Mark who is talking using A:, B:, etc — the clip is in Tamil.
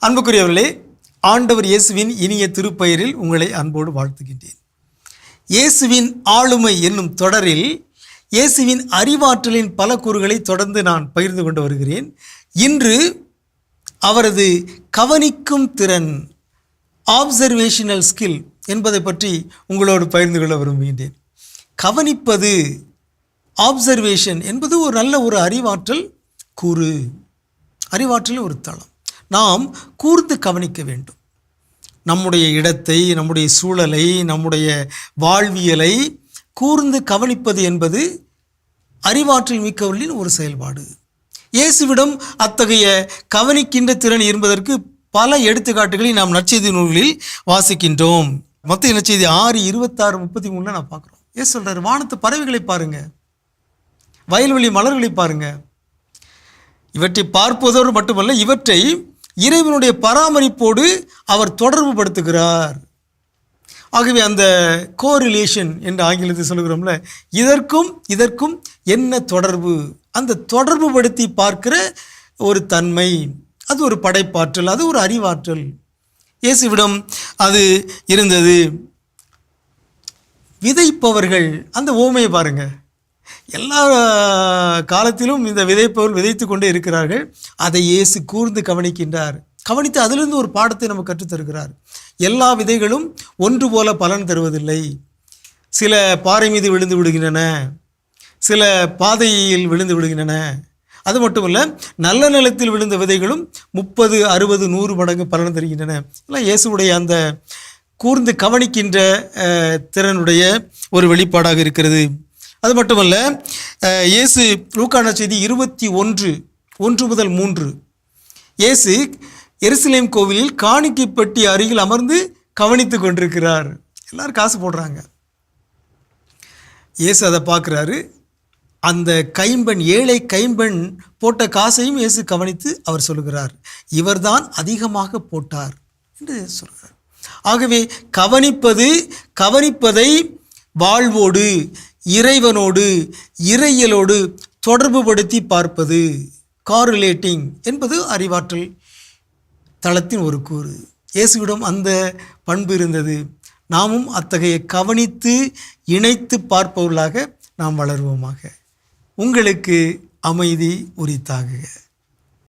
A: அன்புக்குரியவர்களே, ஆண்டவர் இயேசுவின் இனிய திருப்பெயரில் உங்களை அன்போடு வாழ்த்துகின்றேன். இயேசுவின் ஆளுமை என்னும் தொடரில் இயேசுவின் அறிவாற்றலின் பல கூறுகளை தொடர்ந்து நான் பகிர்ந்து கொண்டு வருகிறேன். இன்று அவரது கவனிக்கும் திறன், ஆப்சர்வேஷனல் ஸ்கில் என்பதை பற்றி உங்களோடு பகிர்ந்து கொள்ள விரும்புகின்றேன். கவனிப்பது, ஆப்சர்வேஷன் என்பது ஒரு நல்ல ஒரு அறிவாற்றல் கூறு, அறிவாற்றலின் ஒரு தளம். நாம் கூர்ந்து கவனிக்க வேண்டும். நம்முடைய இடத்தை, நம்முடைய சூழலை, நம்முடைய வாழ்வியலை கூர்ந்து கவனிப்பது என்பது அறிவாற்றல் மிக்கவர்களின் ஒரு செயல்பாடு. இயேசுவிடம் அத்தகைய கவனிக்கின்ற திறன் என்பதற்கு பல எடுத்துக்காட்டுகளை நாம் நற்செய்தி நூல்களில் வாசிக்கின்றோம். மத்தேயு நற்செய்தி 6:26-33 நான் பார்க்குறோம். ஏசு சொல்கிறார், வானத்து பறவைகளை பாருங்க, வயல்வெளி மலர்களை பாருங்க. இவற்றை பார்ப்பதோடு மட்டுமல்ல, இவற்றை இறைவனுடைய பராமரிப்போடு அவர் தொடர்பு படுத்துகிறார். ஆகவே அந்த கோரிலேஷன் என்று ஆங்கிலத்தில் சொல்கிறோம்ல, இதற்கும் என்ன தொடர்பு, அந்த தொடர்பு படுத்தி பார்க்கிற ஒரு தன்மை, அது ஒரு படைப்பாற்றல், அது ஒரு அறிவாற்றல். இயேசுவிடம் அது இருந்தது. விதைப்பவர்கள், அந்த ஓமையை பாருங்க. எல்லா காலத்திலும் இந்த விதைப்பவர்கள் விதைத்து கொண்டே இருக்கிறார்கள். அதை இயேசு கூர்ந்து கவனிக்கின்றார். கவனித்து அதிலிருந்து ஒரு பாடத்தை நம்ம கற்றுத்தருகிறார். எல்லா விதைகளும் ஒன்று போல பலன் தருவதில்லை. சில பாறை மீது விழுந்து விடுகின்றன, சில பாதையில் விழுந்து விடுகின்றன. அது மட்டுமல்ல, நல்ல நிலத்தில் விழுந்த விதைகளும் 30, 60, 100 மடங்கு பலன் தருகின்றன. எல்லாம் இயேசுடைய அந்த கூர்ந்து கவனிக்கின்ற திறனுடைய ஒரு வெளிப்பாடாக இருக்கிறது. அது மட்டுமல்ல, இயேசு லூக்கா நற்செய்தி 21:1-3 இயேசு எருசலேம் கோவிலில் காணிக்கை பெட்டி அருகில் அமர்ந்து கவனித்து கொண்டிருக்கிறார். எல்லாரும் காசு போடுறாங்க. இயேசு அதை பார்க்குறாரு. அந்த கைம்பெண், ஏழை கைம்பெண் போட்ட காசையும் இயேசு கவனித்து அவர் சொல்லுகிறார், இவர்தான் அதிகமாக போட்டார் என்று சொல்கிறார். ஆகவே கவனிப்பதை வாழ்வோடு, இறைவனோடு, இறையியலோடு தொடர்பு படுத்தி பார்ப்பது, காரிலேட்டிங் என்பது அறிவாற்றல் தளத்தின் ஒரு கூறு. இயேசுவிடம் அந்த பண்பு இருந்தது. நாமும் அத்தகைய கவனித்து இணைத்து பார்ப்பவர்களாக நாம் வளருவோமாக. உங்களுக்கு அமைதி உரித்தாக.